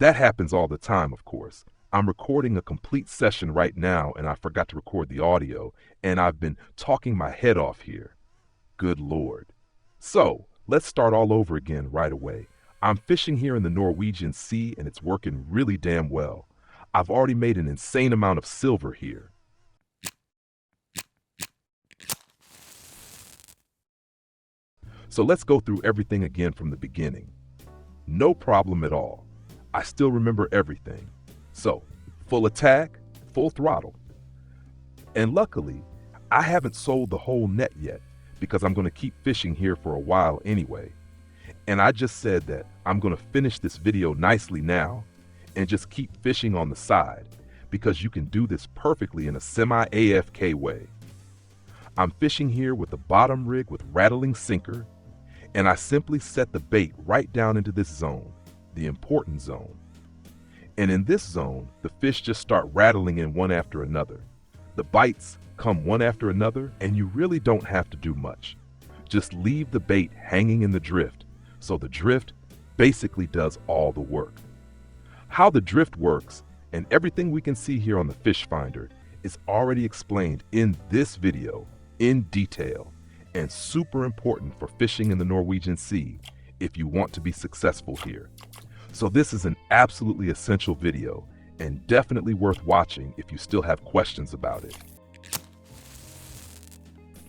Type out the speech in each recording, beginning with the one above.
That happens all the time, of course. I'm recording a complete session right now and I forgot to record the audio, and I've been talking my head off here. Good Lord. So, let's start all over again right away. I'm fishing here in the Norwegian Sea and it's working really damn well. I've already made an insane amount of silver here. So let's go through everything again from the beginning. No problem at all. I still remember everything. So, full attack, full throttle. And luckily, I haven't sold the whole net yet because I'm going to keep fishing here for a while anyway. And I just said that I'm going to finish this video nicely now and just keep fishing on the side because you can do this perfectly in a semi-AFK way. I'm fishing here with a bottom rig with rattling sinker, and I simply set the bait right down into this zone, the important zone. And in this zone, the fish just start rattling in one after another. The bites come one after another, and you really don't have to do much. Just leave the bait hanging in the drift, so the drift basically does all the work. How the drift works and everything we can see here on the fish finder is already explained in this video in detail, and super important for fishing in the Norwegian Sea if you want to be successful here. So this is an absolutely essential video and definitely worth watching if you still have questions about it.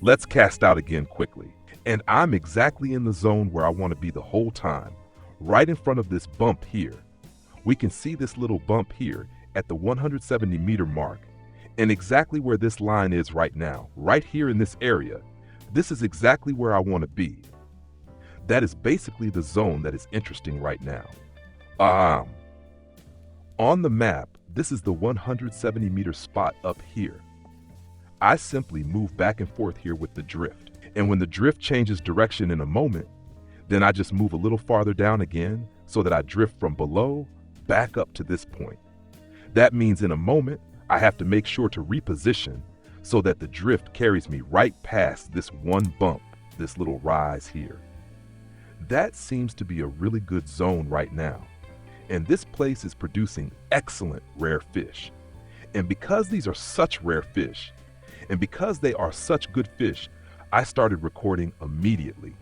Let's cast out again quickly. And I'm exactly in the zone where I want to be the whole time, right in front of this bump here. We can see this little bump here at the 170 meter mark, and exactly where this line is right now, right here in this area. This is exactly where I want to be. That is basically the zone that is interesting right now. On the map, this is the 170 meter spot up here. I simply move back and forth here with the drift. And when the drift changes direction in a moment, then I just move a little farther down again so that I drift from below back up to this point. That means in a moment, I have to make sure to reposition so that the drift carries me right past this one bump, this little rise here. That seems to be a really good zone right now. And this place is producing excellent rare fish. And because these are such rare fish, and because they are such good fish, I started recording immediately.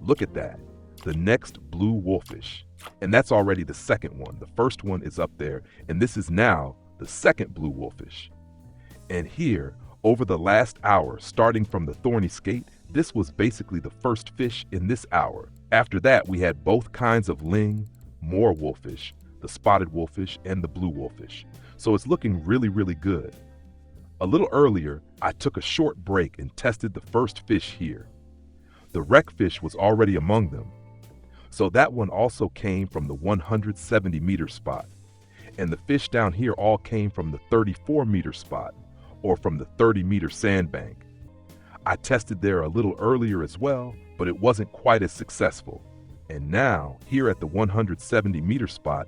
Look at that, the next blue wolfish. And that's already the second one. The first one is up there, and this is now the second blue wolfish. And here, over the last hour, starting from the thorny skate, this was basically the first fish in this hour. After that, we had both kinds of ling, more wolfish, the spotted wolfish and the blue wolfish. So it's looking really, really good. A little earlier, I took a short break and tested the first fish here. The wreck fish was already among them. So that one also came from the 170 meter spot. And the fish down here all came from the 34 meter spot, or from the 30 meter sandbank. I tested there a little earlier as well, but it wasn't quite as successful. And now, here at the 170 meter spot,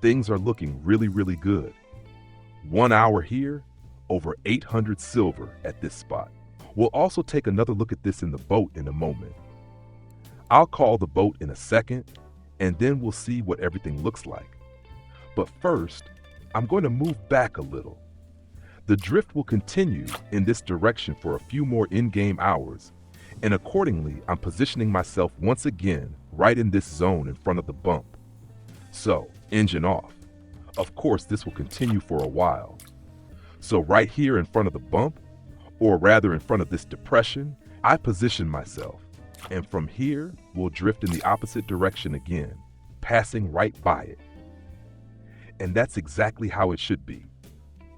things are looking really, really good. 1 hour here, over 800 silver at this spot. We'll also take another look at this in the boat in a moment. I'll call the boat in a second, and then we'll see what everything looks like. But first, I'm going to move back a little. The drift will continue in this direction for a few more in-game hours, and accordingly, I'm positioning myself once again right in this zone in front of the bump. So, engine off. Of course, this will continue for a while. So right here in front of the bump, or rather in front of this depression, I position myself, and from here, we'll drift in the opposite direction again, passing right by it. And that's exactly how it should be.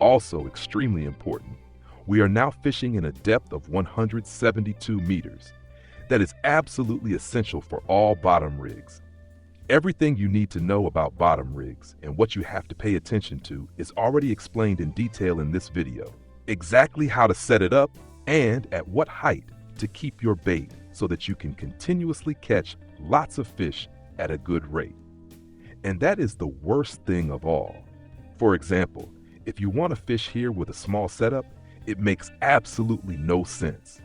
Also extremely important, we are now fishing in a depth of 172 meters. That is absolutely essential for all bottom rigs. Everything you need to know about bottom rigs and what you have to pay attention to is already explained in detail in this video. Exactly how to set it up and at what height to keep your bait so that you can continuously catch lots of fish at a good rate. And that is the worst thing of all. For example, if you want to fish here with a small setup, it makes absolutely no sense.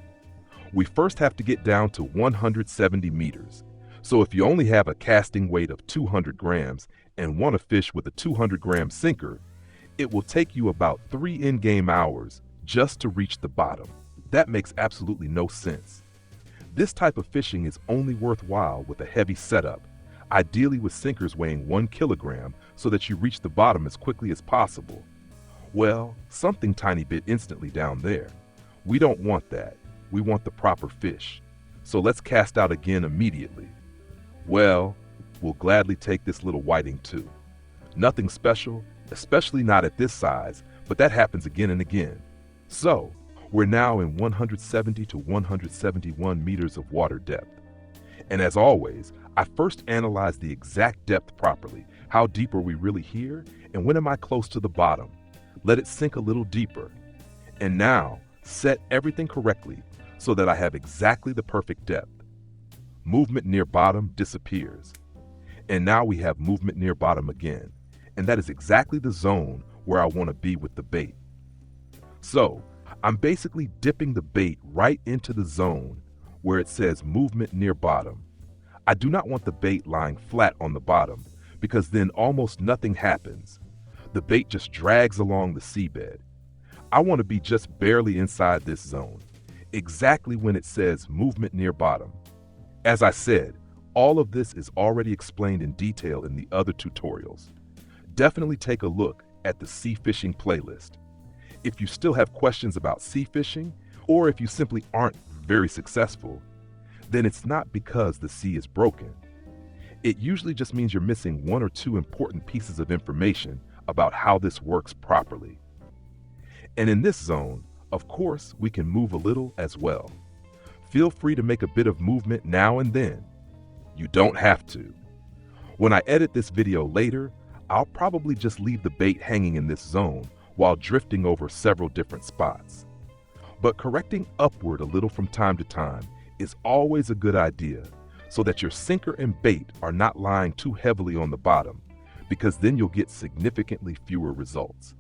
We first have to get down to 170 meters. So if you only have a casting weight of 200 grams and want to fish with a 200-gram sinker, it will take you about 3 in-game hours just to reach the bottom. That makes absolutely no sense. This type of fishing is only worthwhile with a heavy setup, ideally with sinkers weighing 1 kilogram so that you reach the bottom as quickly as possible. Well, something tiny bit instantly down there. We don't want that. We want the proper fish. So let's cast out again immediately. Well, we'll gladly take this little whiting too. Nothing special, especially not at this size, but that happens again and again. So, we're now in 170 to 171 meters of water depth. And as always, I first analyze the exact depth properly. How deep are we really here? And when am I close to the bottom? Let it sink a little deeper. And now, set everything correctly so that I have exactly the perfect depth. Movement near bottom disappears. And now we have movement near bottom again. And that is exactly the zone where I want to be with the bait. So, I'm basically dipping the bait right into the zone where it says movement near bottom. I do not want the bait lying flat on the bottom because then almost nothing happens. The bait just drags along the seabed. I want to be just barely inside this zone, exactly when it says movement near bottom. As I said, all of this is already explained in detail in the other tutorials. Definitely take a look at the sea fishing playlist. If you still have questions about sea fishing, or if you simply aren't very successful, then it's not because the sea is broken. It usually just means you're missing 1 or 2 important pieces of information about how this works properly. And in this zone, of course, we can move a little as well. Feel free to make a bit of movement now and then. You don't have to. When I edit this video later, I'll probably just leave the bait hanging in this zone while drifting over several different spots. But correcting upward a little from time to time is always a good idea so that your sinker and bait are not lying too heavily on the bottom, because then you'll get significantly fewer results.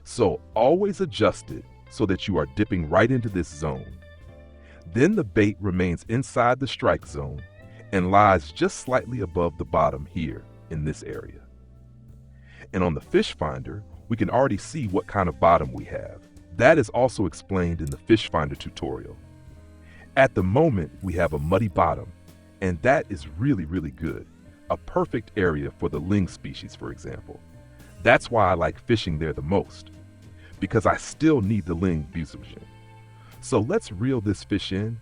So always adjust it so that you are dipping right into this zone. Then the bait remains inside the strike zone and lies just slightly above the bottom here in this area. And on the fish finder, we can already see what kind of bottom we have. That is also explained in the fish finder tutorial. At the moment, we have a muddy bottom, and that is really good. A perfect area for the ling species, for example. That's why I like fishing there the most, because I still need the ling busogen. So let's reel this fish in,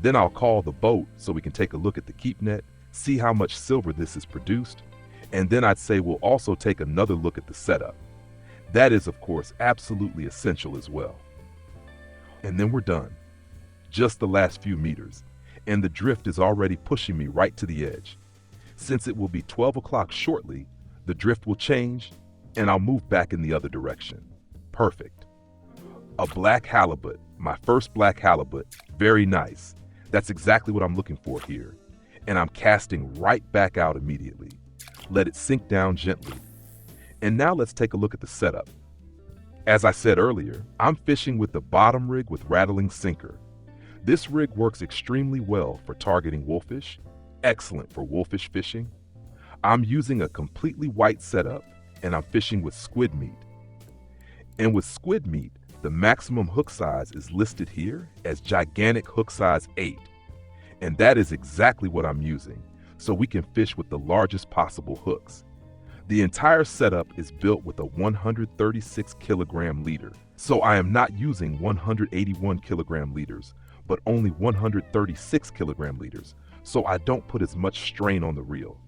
then I'll call the boat so we can take a look at the keep net, see how much silver this has produced, and then I'd say we'll also take another look at the setup. That is, of course, absolutely essential as well. And then we're done. Just the last few meters, and the drift is already pushing me right to the edge. Since it will be 12 o'clock shortly, the drift will change, and I'll move back in the other direction. Perfect. A black halibut, my first black halibut, very nice. That's exactly what I'm looking for here. And I'm casting right back out immediately. Let it sink down gently. And now let's take a look at the setup. As I said earlier, I'm fishing with the bottom rig with rattling sinker. This rig works extremely well for targeting wolfish, excellent for wolfish fishing. I'm using a completely white setup, and I'm fishing with squid meat. And with squid meat, the maximum hook size is listed here as gigantic hook size 8. And that is exactly what I'm using, so we can fish with the largest possible hooks. The entire setup is built with a 136 kilogram leader, so I am not using 181 kilogram leaders, but only 136 kilogram leaders, so I don't put as much strain on the reel.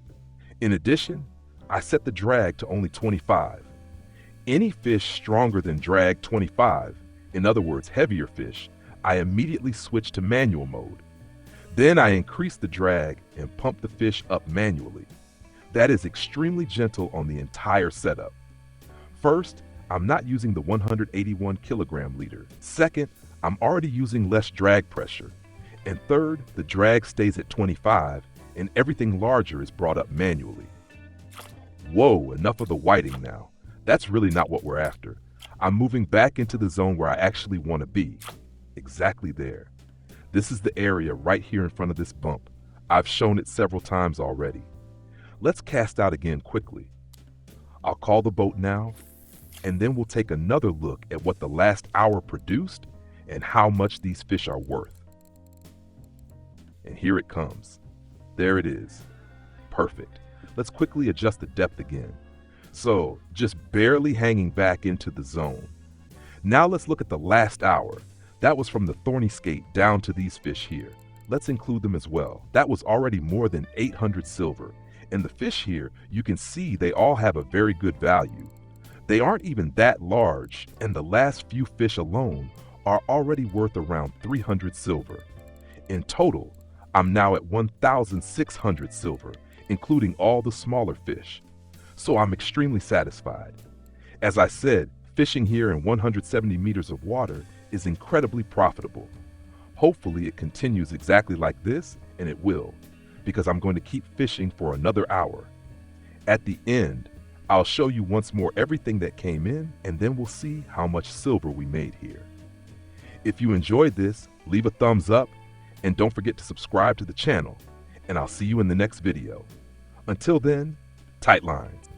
In addition, I set the drag to only 25. Any fish stronger than drag 25, in other words heavier fish, I immediately switch to manual mode. Then I increase the drag and pump the fish up manually. That is extremely gentle on the entire setup. First, I'm not using the 181 kilogram leader. Second, I'm already using less drag pressure. And third, the drag stays at 25 and everything larger is brought up manually. Whoa, enough of the whiting now. That's really not what we're after. I'm moving back into the zone where I actually want to be. Exactly there. This is the area right here in front of this bump. I've shown it several times already. Let's cast out again quickly. I'll call the boat now, and then we'll take another look at what the last hour produced and how much these fish are worth. And here it comes. There it is. Perfect. Let's quickly adjust the depth again. So, just barely hanging back into the zone. Now let's look at the last hour. That was from the thorny skate down to these fish here. Let's include them as well. That was already more than 800 silver. And the fish here, you can see they all have a very good value. They aren't even that large, and the last few fish alone are already worth around 300 silver. In total, I'm now at 1,600 silver, including all the smaller fish. So I'm extremely satisfied. As I said, fishing here in 170 meters of water is incredibly profitable. Hopefully it continues exactly like this, and it will, because I'm going to keep fishing for another hour. At the end, I'll show you once more everything that came in, and then we'll see how much silver we made here. If you enjoyed this, leave a thumbs up, and don't forget to subscribe to the channel, and I'll see you in the next video. Until then, tight lines.